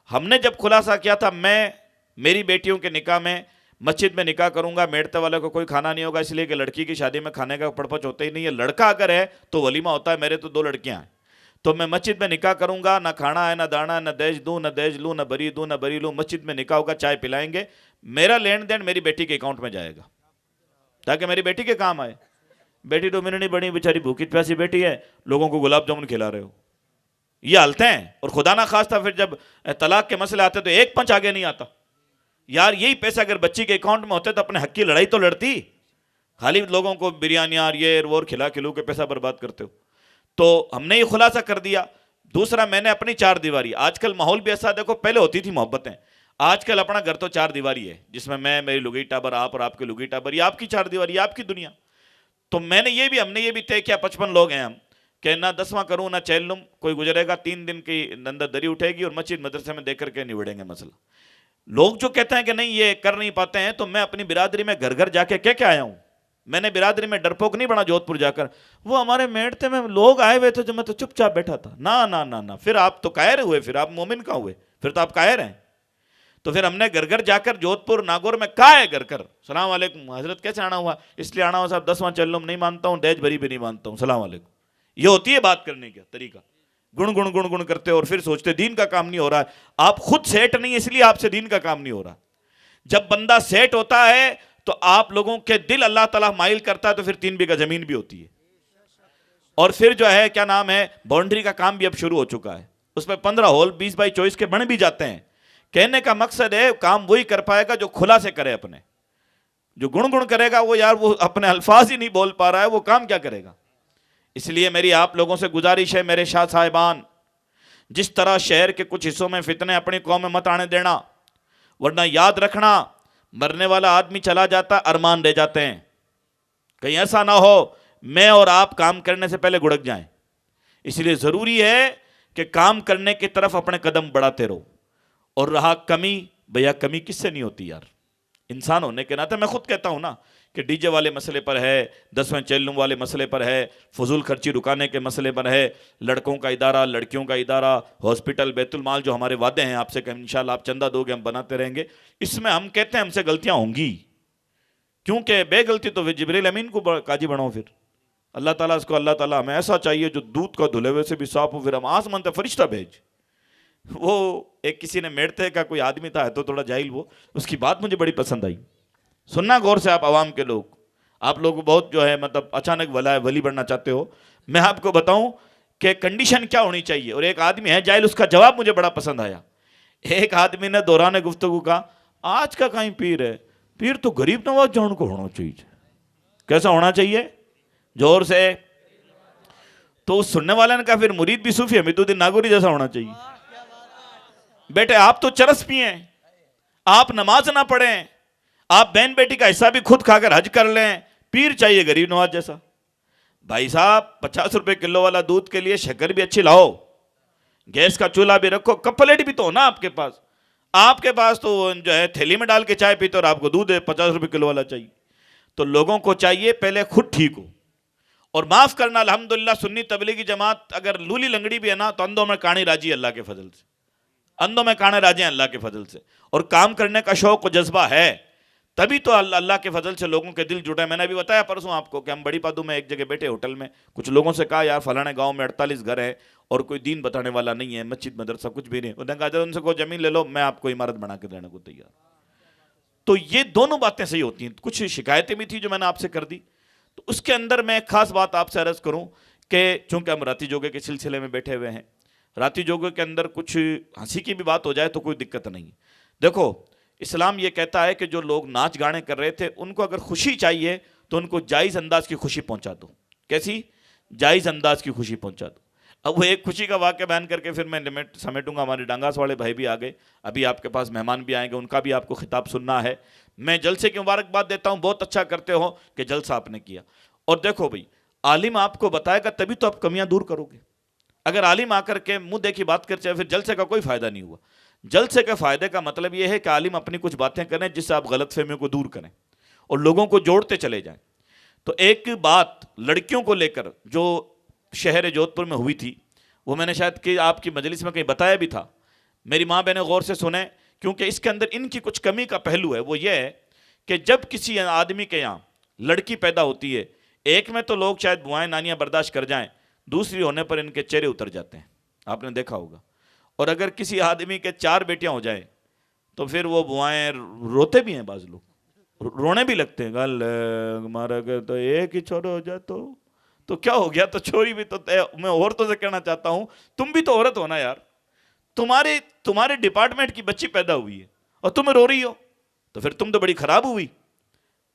ہم نے جب خلاصہ کیا تھا میں میری بیٹیوں کے نکاح میں مسجد میں نکاح کروں گا، میڑتے والے کو کوئی کھانا نہیں ہوگا، اس لیے کہ لڑکی کی شادی میں کھانے کا پڑپچ ہوتا ہی نہیں ہے، لڑکا اگر ہے تو ولیمہ ہوتا ہے، میرے تو 2 لڑکیاں ہیں، تو میں مسجد میں نکاح کروں گا، نہ کھانا ہے نہ دانا ہے، نہ دہج دوں نہ دہج لوں، نہ بری دوں نہ بری لوں، مسجد میں نکاح ہوگا، چائے پلائیں گے، میرا لین دین میری بیٹی کے اکاؤنٹ میں جائے گا تاکہ میری بیٹی کے کام آئے۔ بیٹی 2 مہینے نہیں بڑی، بیچاری بھوکی پیاسی بیٹی ہے، لوگوں کو گلاب جامن کھلا رہے ہو، یہ حالتیں ہیں۔ اور خدا نہ خواستہ پھر جب طلاق کے مسئلے آتے تو ایک پنچ آگے نہیں آتا، یار یہی پیسہ اگر بچی کے اکاؤنٹ میں ہوتے تو اپنے حق کی لڑائی تو لڑتی، خالی لوگوں کو بریانیاں یہ وہ کھلا کھلو کے پیسہ برباد کرتے ہو۔ تو ہم نے یہ خلاصہ کر دیا۔ دوسرا، میں نے اپنی 4 دیواری، آج کل ماحول بھی ایسا، دیکھو پہلے ہوتی تھی محبتیں، آج کل اپنا گھر تو 4 دیواری ہے، جس میں میری لگی ٹابر، آپ اور آپ کے لگی ٹابر، یہ آپ کی 4 دیواری، یہ آپ کی دنیا۔ تو ہم نے یہ بھی طے کیا، 55 لوگ ہیں ہم، کہ نہ 10واں کروں نہ چیلم، کوئی گزرے گا 3 دن کی اندر دری اٹھے گی اور مسجد مدرسے میں دیکھ کر کے نبڑیں گے مسئلہ۔ لوگ جو کہتے ہیں کہ نہیں یہ کر نہیں پاتے ہیں، تو میں اپنی برادری میں گھر گھر جا کے کہہ کے آیا ہوں، میں نے برادری میں ڈرپوک نہیں بنا جودھ پور جا کر، وہ ہمارے میڑتے میں لوگ آئے ہوئے تھے جو میں تو چپ چاپ بیٹھا تھا، نہ پھر آپ تو قاہر ہوئے، پھر آپ مومن کا ہوئے، پھر تو آپ قاہر ہیں۔ تو پھر ہم نے گھر گھر جا کر جودھ پور ناگور میں کہا ہے گھر کر، السلام علیکم حضرت کیسے آنا ہوا؟ اس لیے آنا ہوا صاحب 10واں چلم نہیں مانتا ہوں، دہج بری بھی نہیں مانتا ہوں، السلام علیکم۔ یہ ہوتی ہے بات کرنے کا طریقہ، گن کرتے اور پھر سوچتے دین کا کام نہیں ہو رہا ہے۔ آپ خود سیٹ نہیں، اس لیے آپ سے دین کا کام نہیں ہو رہا۔ جب بندہ سیٹ ہوتا ہے تو آپ لوگوں کے دل اللہ تعالیٰ مائل کرتا ہے، تو پھر 3 بیگھہ زمین بھی ہوتی ہے، اور پھر جو ہے کیا نام ہے، باؤنڈری کا کام بھی اب شروع ہو چکا ہے، اس میں 15 ہول 20x24 کے بن بھی جاتے ہیں۔ کہنے کا مقصد ہے کام وہی کر پائے گا جو کھلا سے کرے، اپنے جو گن کرے گا وہ یار وہ اپنے الفاظ ہی نہیں بول پا رہا ہے، وہ کام کیا کرے گا؟ اس لیے میری آپ لوگوں سے گزارش ہے میرے شاہ صاحبان، جس طرح شہر کے کچھ حصوں میں فتنے اپنی قوم میں مت آنے دینا، ورنہ یاد رکھنا مرنے والا آدمی چلا جاتا، ارمان رہ جاتے ہیں، کہیں ایسا نہ ہو میں اور آپ کام کرنے سے پہلے گڑک جائیں۔ اس لیے ضروری ہے کہ کام کرنے کی طرف اپنے قدم بڑھاتے رہو۔ اور رہا کمی، بھیا کمی کس سے نہیں ہوتی یار، انسان ہونے کے ناطے میں خود کہتا ہوں نا کہ ڈی جے والے مسئلے پر ہے، 10ویں چیلم والے مسئلے پر ہے، فضول خرچی رکانے کے مسئلے پر ہے، لڑکوں کا ادارہ لڑکیوں کا ادارہ، ہاسپٹل، بیت المال، جو ہمارے وعدے ہیں آپ سے کہ انشاءاللہ آپ چندہ دو گے ہم بناتے رہیں گے، اس میں ہم کہتے ہیں ہم سے غلطیاں ہوں گی، کیونکہ بے غلطی تو پھر جبریل امین کو قاضی بناؤ، پھر اللہ تعالیٰ اس کو، اللہ تعالیٰ ہمیں ایسا چاہیے جو دودھ کا دھلے ہوئے سے بھی صاف ہو، پھر ہم آسمان سے فرشتہ بھیج۔ وہ ایک کسی نے میڑتے کا کوئی آدمی تھا، ہے تو تھوڑا جاہل، وہ اس کی بات مجھے بڑی پسند آئی، سننا غور سے آپ عوام کے لوگ، آپ لوگ بہت جو ہے مطلب اچانک ولی بننا چاہتے ہو، میں آپ کو بتاؤں کہ کنڈیشن کیا ہونی چاہیے۔ اور ایک آدمی ہے جاہل، اس کا جواب مجھے بڑا پسند آیا۔ ایک آدمی نے دوران گفتگو کہا آج کا کہیں پیر ہے، پیر تو غریب نواز جان کو ہونا چاہیے۔ کیسا ہونا چاہیے؟ زور سے۔ تو اس سننے والے نے کہا پھر مرید بھی صوفی حمید الدین ناگوری جیسا ہونا چاہیے۔ بیٹے آپ تو چرس پیئیں، آپ نماز نہ پڑھیں، آپ بہن بیٹی کا حصہ بھی خود کھا کر حج کر لیں، پیر چاہیے غریب نواز جیسا۔ بھائی صاحب 50 روپے کلو والا دودھ کے لیے شکر بھی اچھی لاؤ، گیس کا چولہا بھی رکھو، کپ پلیٹ بھی تو ہو نا آپ کے پاس۔ آپ کے پاس تو جو ہے تھیلی میں ڈال کے چائے پیتے اور آپ کو دودھ 50 روپے کلو والا چاہیے۔ تو لوگوں کو چاہیے پہلے خود ٹھیک ہو، اور معاف کرنا الحمدللہ سنی تبلیغی جماعت اگر لولی لنگڑی بھی ہے نا تو اندھوں میں کہانی راجی ہے اللہ کے فضل سے، اندھوں میں کہنے راجی ہیں اللہ کے فضل سے، اور کام کرنے کا شوق و جذبہ ہے، تبھی تو اللہ کے فضل سے لوگوں کے دل جڑے۔ میں نے بھی بتایا پرسوں آپ کو کہ ہم بڑی پادو میں ایک جگہ بیٹھے ہوٹل میں، کچھ لوگوں سے کہا یار فلانے گاؤں میں 48 گھر ہیں اور کوئی دین بتانے والا نہیں ہے، مسجد مدرسہ کچھ بھی نہیں، انہوں نے کہا ان سے کوئی زمین لے لو، میں آپ کو عمارت بنا کے دینے کو تیار۔ تو یہ دونوں باتیں صحیح ہوتی ہیں۔ کچھ شکایتیں بھی تھی جو میں نے آپ سے کر دی، تو اس کے اندر میں ایک خاص بات آپ سے عرض کروں کہ چونکہ ہم راتی جوگے کے سلسلے میں بیٹھے ہوئے ہیں، راتی جوگے کے اندر کچھ ہنسی کی بھی بات ہو جائے تو کوئی دقت نہیں۔ دیکھو اسلام یہ کہتا ہے کہ جو لوگ ناچ گانے کر رہے تھے ان کو اگر خوشی چاہیے تو ان کو جائز انداز کی خوشی پہنچا دو۔ کیسی؟ جائز انداز کی خوشی پہنچا دو۔ اب وہ ایک خوشی کا واقعہ بیان کر کے پھر میں سمیٹوں گا، ہمارے ڈانگاس والے بھائی بھی آ گئے، ابھی آپ کے پاس مہمان بھی آئیں گے، ان کا بھی آپ کو خطاب سننا ہے۔ میں جلسے کی مبارکباد دیتا ہوں، بہت اچھا کرتے ہو کہ جلسہ آپ نے کیا۔ اور دیکھو بھائی عالم آپ کو بتائے گا تبھی تو آپ کمیاں دور کرو گے۔ اگر عالم آ کر کے منہ دیکھی بات کر چاہے، پھر جلسے کا کوئی فائدہ نہیں ہوا۔ جلسے کے فائدے کا مطلب یہ ہے کہ عالم اپنی کچھ باتیں کریں جس سے آپ غلط فہمیوں کو دور کریں اور لوگوں کو جوڑتے چلے جائیں۔ تو ایک بات لڑکیوں کو لے کر جو شہر جودھ پور میں ہوئی تھی، وہ میں نے شاید کہ آپ کی مجلس میں کہیں بتایا بھی تھا۔ میری ماں بہنیں غور سے سنیں، کیونکہ اس کے اندر ان کی کچھ کمی کا پہلو ہے، وہ یہ ہے کہ جب کسی آدمی کے یہاں لڑکی پیدا ہوتی ہے، ایک میں تو لوگ شاید بوائیں نانیاں برداشت کر جائیں، دوسری ہونے پر ان کے چہرے اتر جاتے ہیں، آپ نے دیکھا ہوگا. اور اگر کسی آدمی کے 4 بیٹیاں ہو جائیں تو پھر وہ بوائیں روتے بھی ہیں، بعض لوگ رونے بھی لگتے ہیں، گل ہمارا اگر تو ایک ہی چھوڑا ہو جائے تو کیا ہو گیا، تو چھوڑی بھی تو. میں عورتوں سے کہنا چاہتا ہوں تم بھی تو عورت ہونا یار، تمہارے ڈپارٹمنٹ کی بچی پیدا ہوئی ہے اور تم رو رہی ہو، تو پھر تم تو بڑی خراب ہوئی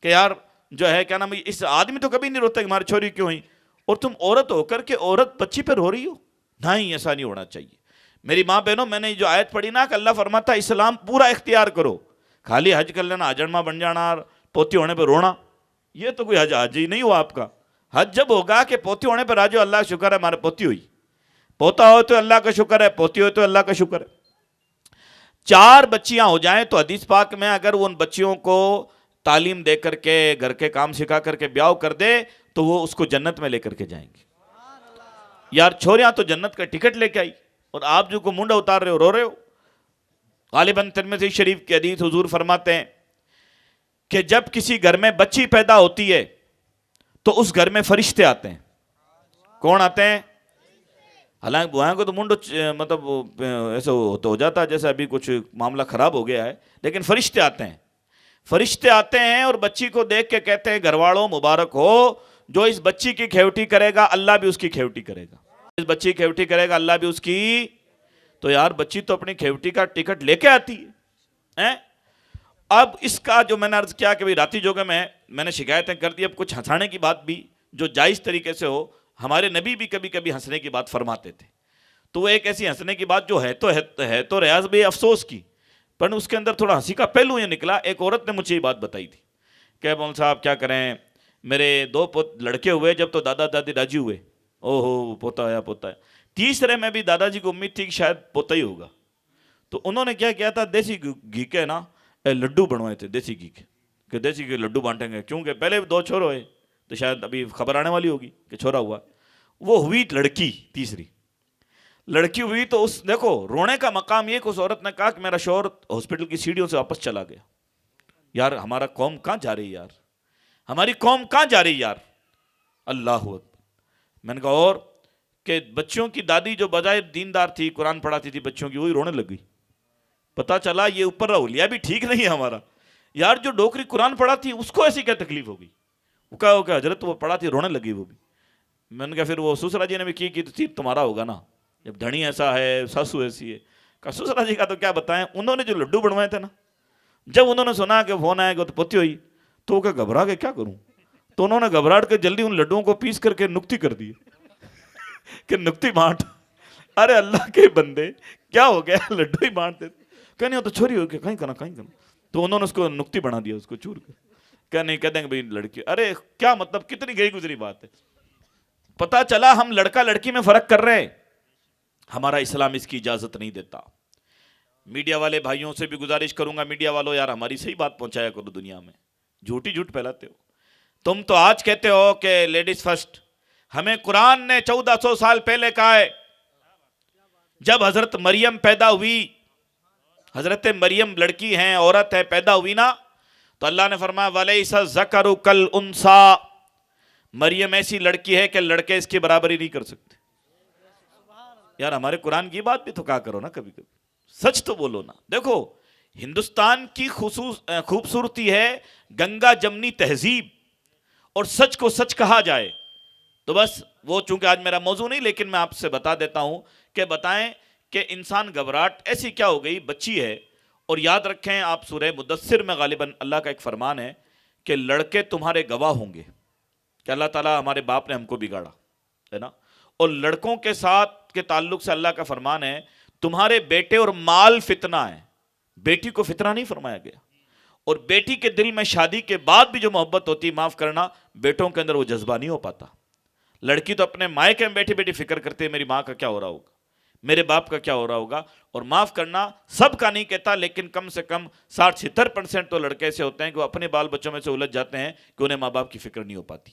کہ یار جو ہے کیا نام ہے، اس آدمی تو کبھی نہیں روتا کہ ہماری چھوری کیوں ہوئی، اور تم عورت ہو کر کے عورت بچی پہ رو رہی ہو. نہیں، ایسا نہیں ہونا چاہیے. میری ماں بہنوں، میں نے جو آیت پڑھی نا کہ اللہ فرماتا ہے اسلام پورا اختیار کرو، خالی حج کر لینا، حجڑما بن جانا، پوتی ہونے پہ رونا، یہ تو کوئی حج ہی نہیں ہوا آپ کا. حج جب ہوگا کہ پوتی ہونے پہ راجو اللہ کا شکر ہے ہمارے پوتی ہوئی، پوتا ہو تو اللہ کا شکر ہے، پوتی ہو تو اللہ کا شکر ہے. 4 بچیاں ہو جائیں تو حدیث پاک میں اگر وہ ان بچیوں کو تعلیم دے کر کے، گھر کے کام سکھا کر کے بیاہ کر دے تو وہ اس کو جنت میں لے کر کے جائیں گے. یار چھوریاں تو جنت کا ٹکٹ لے کے آئی اور آپ جو کو منڈا اتار رہے ہو، رو رہے ہو. غالباً ترمذی شریف کی حدیث حضور فرماتے ہیں کہ جب کسی گھر میں بچی پیدا ہوتی ہے تو اس گھر میں فرشتے آتے ہیں. کون آتے ہیں؟ حالانکہ بوائیں کو تو منڈو مطلب ایسا ہو جاتا ہے جیسے ابھی کچھ معاملہ خراب ہو گیا ہے، لیکن فرشتے آتے ہیں. فرشتے آتے ہیں اور بچی کو دیکھ کے کہتے ہیں گھر والوں مبارک ہو، جو اس بچی کی کھیوٹی کرے گا اللہ بھی اس کی کھیوٹی کرے گا، اس بچی کی کھیوٹی کرے گا اللہ بھی اس کی. تو یار بچی تو اپنی کھیوٹی کا ٹکٹ لے کے آتی ہے. اب اس کا جو میں نے عرض کیا کہ راتی جوگے میں نے شکایتیں کر دی، اب کچھ ہنسانے کی بات بھی جو جائز طریقے سے ہو. ہمارے نبی بھی کبھی کبھی ہنسنے کی بات فرماتے تھے، تو وہ ایک ایسی ہنسنے کی بات جو ہے تو ریاض بھی افسوس کی، پر اس کے اندر تھوڑا ہنسی کا پہلو یہ نکلا. ایک عورت نے مجھے یہ بات بتائی تھی کہ مول صاحب کیا کریں، میرے 2 لڑکے ہوئے جب تو دادا دادی راضی ہوئے، او ہو پوتا آیا پوتا ہے. تیسرے میں بھی دادا جی کو امید تھی کہ شاید پوتا ہی ہوگا، تو انہوں نے کیا کیا تھا، دیسی گھی کے نا لڈو بنوائے تھے، دیسی گھی کے، کہ دیسی گھی لڈو بانٹیں گے، کیونکہ پہلے 2 چھوڑ ہوئے تو شاید ابھی خبر آنے والی ہوگی کہ چھوڑا ہوا. وہ ہوئی لڑکی، تیسری لڑکی ہوئی تو اس دیکھو رونے کا مقام یہ کہ اس عورت نے کہا کہ میرا شوہر ہاسپٹل کی سیڑھیوں سے واپس چلا گیا. یار ہمارا قوم کہاں جا رہی یار، ہماری قوم کہاں جا رہی یار، اللہ اکبر. میں نے کہا اور کہ بچوں کی دادی جو بظاہر دیندار تھی، قرآن پڑھاتی تھی بچوں کی، وہی رونے لگ گئی. پتا چلا یہ اوپر اولیاء بھی ٹھیک نہیں ہے ہمارا. یار جو ڈوکری قرآن پڑھاتی اس کو ایسی کیا تکلیف ہوگی، وہ کہا ہو کہ حضرت وہ پڑھاتی رونے لگی وہ بھی. میں نے کہا پھر وہ سسرا جی نے بھی کی تو تمہارا ہوگا نا، جب دھنی ایسا ہے ساسو ایسی ہے. کہا سسرا جی کا تو کیا بتائیں، انہوں نے جو لڈو بنوائے تھے نا، جب انہوں نے سنا کہ فون آئے گا تو پوتی ہوئی تو وہ کہ گھبرا کے کیا کروں، تو انہوں نے گھبراہٹ کے جلدی ان لڈوؤں کو پیس کر کے نکتی کر دی کہ نکتی بانٹ. ارے اللہ کے بندے کیا ہو گیا، لڈو ہی بانٹ دیتے. کہ نہیں تو چھوری ہو گیا، کہیں کرنا. تو انہوں نے اس کو نکتی بنا دیا، اس کو چور کر. کہ نہیں کہہ دیں گے بھائی لڑکی. ارے کیا مطلب، کتنی گئی گزری بات ہے. پتا چلا ہم لڑکا لڑکی میں فرق کر رہے ہیں، ہمارا اسلام اس کی اجازت نہیں دیتا. میڈیا والے بھائیوں سے بھی گزارش کروں گا، میڈیا والوں یار ہماری صحیح بات پہنچایا کرو، دنیا میں جھوٹی جھوٹ پھیلاتے ہو. تم تو آج کہتے ہو کہ لیڈیز فرسٹ، ہمیں قرآن نے 1400 سال پہلے کہا ہے. جب حضرت مریم پیدا ہوئی، حضرت مریم لڑکی ہیں، عورت ہے، پیدا ہوئی نا، تو اللہ نے فرمایا وَلَيْسَ الذَّكَرُ كَالْأُنثَىٰ، مریم ایسی لڑکی ہے کہ لڑکے اس کی برابری نہیں کر سکتے. یار ہمارے قرآن کی بات بھی تو کہا کرو نا کبھی کبھی، سچ تو بولو نا. دیکھو ہندوستان کی خوبصورتی ہے گنگا جمنی تہذیب، اور سچ کو سچ کہا جائے تو بس وہ، چونکہ آج میرا موضوع نہیں لیکن میں آپ سے بتا دیتا ہوں کہ بتائیں کہ انسان گھبراہٹ ایسی کیا ہو گئی، بچی ہے. اور یاد رکھیں آپ سورہ مدثر میں غالباً اللہ کا ایک فرمان ہے کہ لڑکے تمہارے گواہ ہوں گے، کہ اللہ تعالیٰ ہمارے باپ نے ہم کو بگاڑا ہے نا. اور لڑکوں کے ساتھ کے تعلق سے اللہ کا فرمان ہے تمہارے بیٹے اور مال فتنہ ہے، بیٹی کو فتنہ نہیں فرمایا گیا. اور بیٹی کے دل میں شادی کے بعد بھی جو محبت ہوتی، معاف کرنا، بیٹوں کے اندر وہ جذبہ نہیں ہو پاتا. لڑکی تو اپنے مائکے میں بیٹھی بیٹھی فکر کرتی ہے میری ماں کا کیا ہو رہا ہوگا، میرے باپ کا کیا ہو رہا ہوگا. اور معاف کرنا سب کا نہیں کہتا، لیکن کم سے کم 60-70% تو لڑکے ایسے ہوتے ہیں کہ وہ اپنے بال بچوں میں سے الجھ جاتے ہیں کہ انہیں ماں باپ کی فکر نہیں ہو پاتی.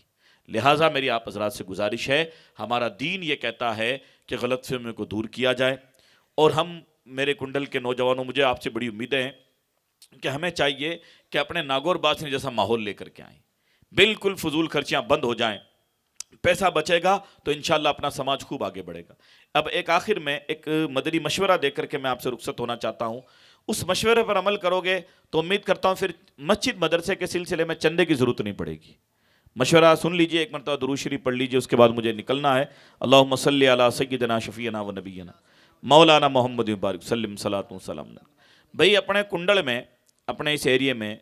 لہٰذا میری آپ حضرات سے گزارش ہے، ہمارا دین یہ کہتا ہے کہ غلط فہمیوں کو دور کیا جائے. اور ہم میرے کنڈل کے نوجوانوں، مجھے آپ سے بڑی امیدیں ہیں کہ ہمیں چاہیے کہ اپنے ناگور باسنی جیسا ماحول لے کر کے آئیں، بالکل فضول خرچیاں بند ہو جائیں، پیسہ بچے گا تو انشاءاللہ اپنا سماج خوب آگے بڑھے گا۔ اب ایک آخر میں ایک مدنی مشورہ دے کر کے میں آپ سے رخصت ہونا چاہتا ہوں، اس مشورے پر عمل کرو گے تو امید کرتا ہوں پھر مسجد مدرسے کے سلسلے میں چندے کی ضرورت نہیں پڑے گی۔ مشورہ سن لیجئے، ایک مرتبہ درود شریف پڑھ لیجئے، اس کے بعد مجھے نکلنا ہے۔ اللہم صلی علی سیدنا شفیعنا و نبینا مولانا محمد مبارک سلم صلاۃ و سلام۔ بھائی اپنے کنڈل میں، اپنے اس ایریے میں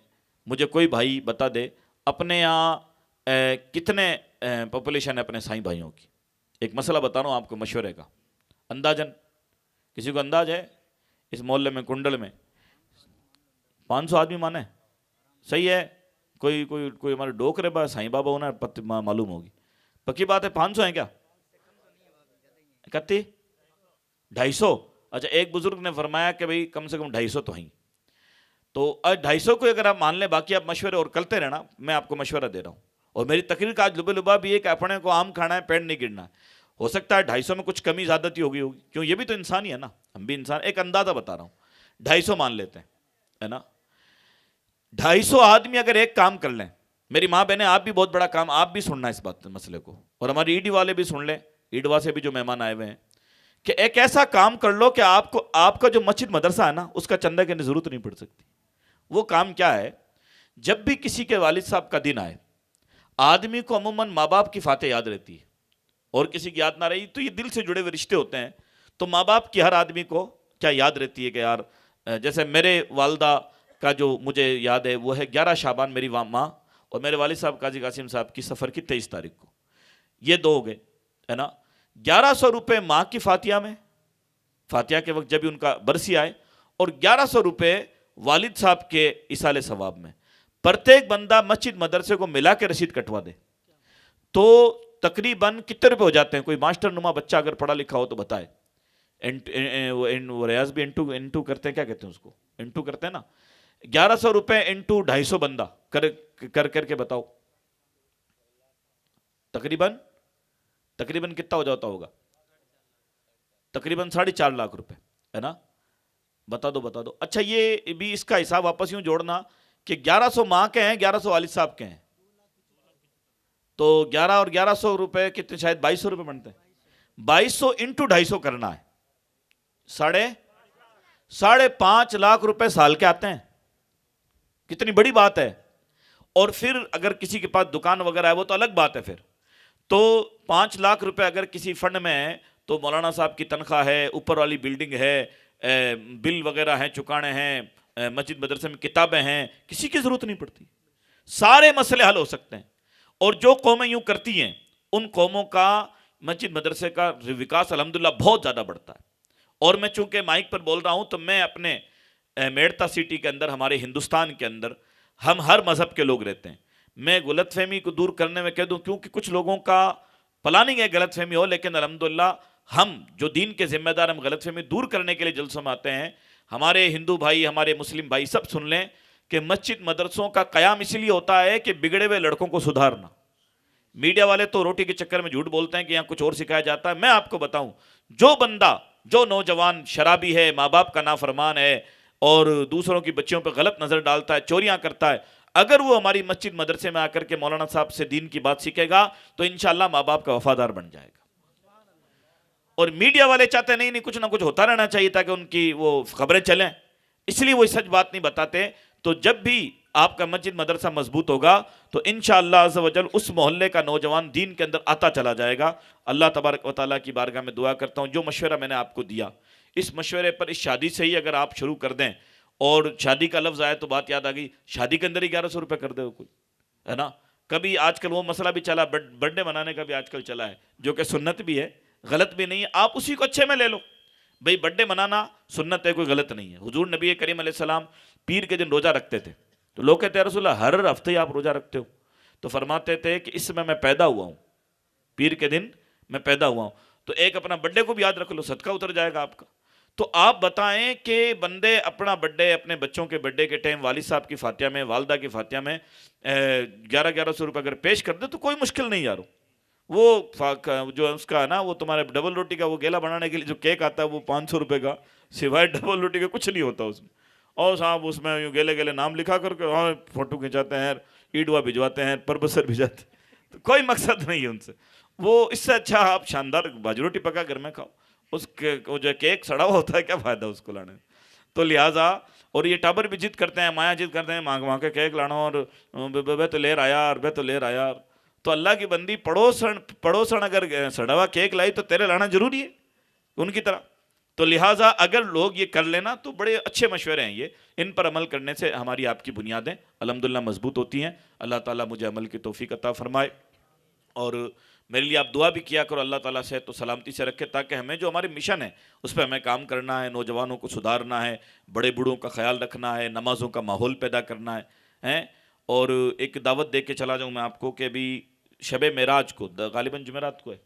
مجھے کوئی بھائی بتا دے اپنے یہاں کتنے پاپولیشن ہے اپنے سائیں بھائیوں کی۔ ایک مسئلہ بتا رہا ہوں آپ کو مشورے کا، اندازاً کسی کو انداز ہے اس محلے میں کنڈل میں 500 آدمی مانے؟ صحیح ہے، کوئی ہمارے ڈوکرے با سائیں بابا ہونا معلوم ہوگی، پکی بات ہے 500 ہیں کیا؟ 31 250؟ اچھا، ایک بزرگ نے فرمایا کہ بھئی کم سے کم 250 تو ہیں، تو 250 کو اگر آپ مان لیں، باقی آپ مشورے اور کرتے رہنا، میں آپ کو مشورہ دے رہا ہوں۔ اور میری تقریر کا آج لبے لبا بھی ہے کہ اپنے کو آم کھانا ہے، پیڑ نہیں گرنا ہے۔ ہو سکتا ہے 250 میں کچھ کمی زیادتی ہوگی، کیوں یہ بھی تو انسان ہی ہے نا، ہم بھی انسان، ایک اندازہ بتا رہا ہوں، 250 مان لیتے ہیں، ہے نا۔ 250 آدمی اگر ایک کام کر لیں، میری ماں بہنیں آپ بھی بہت بڑا کام، آپ بھی سننا اس بات مسئلے کو، اور ہماری ایڈی والے بھی سن لیں، ایڈوا سے بھی جو مہمان آئے ہوئے ہیں، کہ ایک ایسا کام کر لو کہ آپ کا جو مسجد مدرسہ ہے نا، اس کا چندہ کی ضرورت نہیں پڑ سکتی۔ وہ کام کیا ہے؟ جب بھی کسی کے والد صاحب کا دن آئے، آدمی کو عموماً ماں باپ کی فاتح یاد رہتی ہے، اور کسی کی یاد نہ رہی تو یہ دل سے جڑے ہوئے رشتے ہوتے ہیں، تو ماں باپ کی ہر آدمی کو کیا یاد رہتی ہے کہ یار، جیسے میرے والدہ کا جو مجھے یاد ہے وہ ہے 11 شعبان میری ماں، اور میرے والد صاحب قاضی قاسم صاحب کی سفر کی 23 تاریخ کو، یہ دو ہو گئے، ہے نا۔ 1100 روپے ماں کی فاتحہ میں، فاتحہ کے وقت جب بھی ان کا برسی آئے، اور 1100 روپے والد صاحب کے ایصال ثواب میں، پرتیک بندہ مسجد مدرسے کو ملا کے رسید کٹوا دے تو تقریباً کتنے روپے ہو جاتے ہیں؟ کوئی ماسٹر نما بچہ اگر پڑھا لکھا ہو تو بتائے۔ ریاض بھی انٹو کرتے ہیں، کیا کہتے ہیں اس کو، انٹو کرتے ہیں نا، 1100 روپے انٹو 250 بندہ کر کے بتاؤ، تقریباً کتنا ہو جاتا ہوگا؟ تقریباً 4.5 لاکھ روپے، ہے نا۔ بتا دو۔ اچھا، یہ بھی اس کا حساب واپس یوں جوڑنا کہ 1100 ماں کے ہیں، 1100 والد صاحب کے ہیں، تو 11 اور 1100 روپے کتنے؟ شاید 2200 روپے بنتے ہیں۔ 2200 انٹو 250 کرنا ہے، 5.5 لاکھ روپے سال کے آتے ہیں، کتنی بڑی بات ہے۔ اور پھر اگر کسی کے پاس دکان وغیرہ ہے وہ تو الگ بات ہے، پھر تو 5 لاکھ روپے اگر کسی فنڈ میں ہے تو مولانا صاحب کی تنخواہ ہے، اوپر والی بلڈنگ ہے، بل وغیرہ ہیں، چکانے ہیں، مسجد مدرسے میں کتابیں ہیں، کسی کی ضرورت نہیں پڑتی، سارے مسئلے حل ہو سکتے ہیں۔ اور جو قومیں یوں کرتی ہیں ان قوموں کا مسجد مدرسے کا وکاس الحمدللہ بہت زیادہ بڑھتا ہے۔ اور میں چونکہ مائک پر بول رہا ہوں تو میں اپنے میڑتا سٹی کے اندر، ہمارے ہندوستان کے اندر ہم ہر مذہب کے لوگ رہتے ہیں، میں غلط فہمی کو دور کرنے میں کہہ دوں، کیونکہ کچھ لوگوں کا پلاننگ ہے غلط فہمی ہو، لیکن الحمدللہ ہم جو دین کے ذمہ دار، ہم غلط فہمی دور کرنے کے لیے جلسوں میں آتے ہیں۔ ہمارے ہندو بھائی، ہمارے مسلم بھائی سب سن لیں کہ مسجد مدرسوں کا قیام اس لیے ہوتا ہے کہ بگڑے ہوئے لڑکوں کو سدھارنا۔ میڈیا والے تو روٹی کے چکر میں جھوٹ بولتے ہیں کہ یہاں کچھ اور سکھایا جاتا ہے۔ میں آپ کو بتاؤں، جو بندہ، جو نوجوان شرابی ہے، ماں باپ کا نافرمان ہے، اور دوسروں کی بچیوں پہ غلط نظر ڈالتا ہے، چوریاں کرتا ہے، اگر وہ ہماری مسجد مدرسے میں آ کر کے مولانا صاحب سے دین کی بات سیکھے گا تو انشاءاللہ ماں باپ کا وفادار بن جائے گا۔ اور میڈیا والے چاہتے نہیں کچھ نہ کچھ ہوتا رہنا چاہیے تاکہ ان کی وہ خبریں چلیں، اس لیے وہ سچ بات نہیں بتاتے۔ تو جب بھی آپ کا مسجد مدرسہ مضبوط ہوگا تو انشاءاللہ عز و جل اس محلے کا نوجوان دین کے اندر آتا چلا جائے گا۔ اللہ تبارک و تعالیٰ کی بارگاہ میں دعا کرتا ہوں، جو مشورہ میں نے آپ کو دیا، اس مشورے پر، اس شادی سے ہی اگر آپ شروع کر دیں، اور شادی کا لفظ آیا تو بات یاد آ گئی، شادی کے اندر ہی 1100 روپے کر دے ہو کوئی، ہے نا۔ کبھی آج کل وہ مسئلہ بھی چلا، برتھ ڈے منانے کا بھی آج کل چلا ہے، جو کہ سنت بھی ہے، غلط بھی نہیں ہے، آپ اسی کو اچھے میں لے لو۔ بھئی برتھ ڈے منانا سنت ہے، کوئی غلط نہیں ہے۔ حضور نبی کریم علیہ السلام پیر کے دن روزہ رکھتے تھے، تو لوگ کہتے ہیں رسول اللہ ہر ہفتے ہی آپ روزہ رکھتے ہو؟ تو فرماتے تھے کہ اس میں پیدا ہوا ہوں، پیر کے دن میں پیدا ہوا ہوں، تو ایک اپنا برتھ ڈے کو بھی یاد رکھ لو، صدقہ اتر جائے گا آپ کا۔ تو آپ بتائیں کہ بندے اپنا برتھ ڈے، اپنے بچوں کے برتھ ڈے کے ٹائم والد صاحب کی فاتحہ میں، والدہ کی فاتحہ میں 1100 روپے اگر پیش کر دے تو کوئی مشکل نہیں یارو۔ وہ جو اس کا نا، وہ تمہارے ڈبل روٹی کا وہ گیلا بنانے کے لیے جو کیک آتا ہے وہ 500 روپے کا سوائے ڈبل روٹی کے کچھ نہیں ہوتا اس میں. اور صاحب اس میں یوں گیلے گیلے نام لکھا کر کے ہاں فوٹو کھنچاتے ہیں، ایڈوا بھجواتے ہیں، پربسر بھجواتے ہیں، تو کوئی مقصد نہیں ہے ان سے. وہ اس سے اچھا آپ شاندار باجی روٹی پکا گھر میں کھاؤ. اس کے وہ جو کیک سڑا ہوا ہوتا ہے، کیا فائدہ اس کو لانے میں. تو لہٰذا اور یہ ٹابر بھی ضد کرتے ہیں، مایا ضد کرتے ہیں، ماں کے کیک لانا اور بے تو لے رہا بے تو لے رہا. تو اللہ کی بندی پڑوسن اگر سڑا ہوا کیک لائی تو تیرے لانا ضروری ہے ان کی طرح. تو لہٰذا اگر لوگ یہ کر لینا تو بڑے اچھے مشورے ہیں یہ. ان پر عمل کرنے سے ہماری آپ کی بنیادیں الحمدللہ مضبوط ہوتی ہیں. اللہ تعالیٰ مجھے عمل کی توفیق عطا فرمائے. اور میرے لیے آپ دعا بھی کیا کرو، اللہ تعالیٰ صحت و سلامتی سے رکھے، تاکہ ہمیں جو ہمارے مشن ہے اس پہ ہمیں کام کرنا ہے، نوجوانوں کو سدھارنا ہے، بڑے بوڑھوں کا خیال رکھنا ہے، نمازوں کا ماحول پیدا کرنا ہے. اور ایک دعوت دے کے چلا جاؤں میں آپ کو کہ ابھی شب معراج کو غالباً جمعرات کو ہے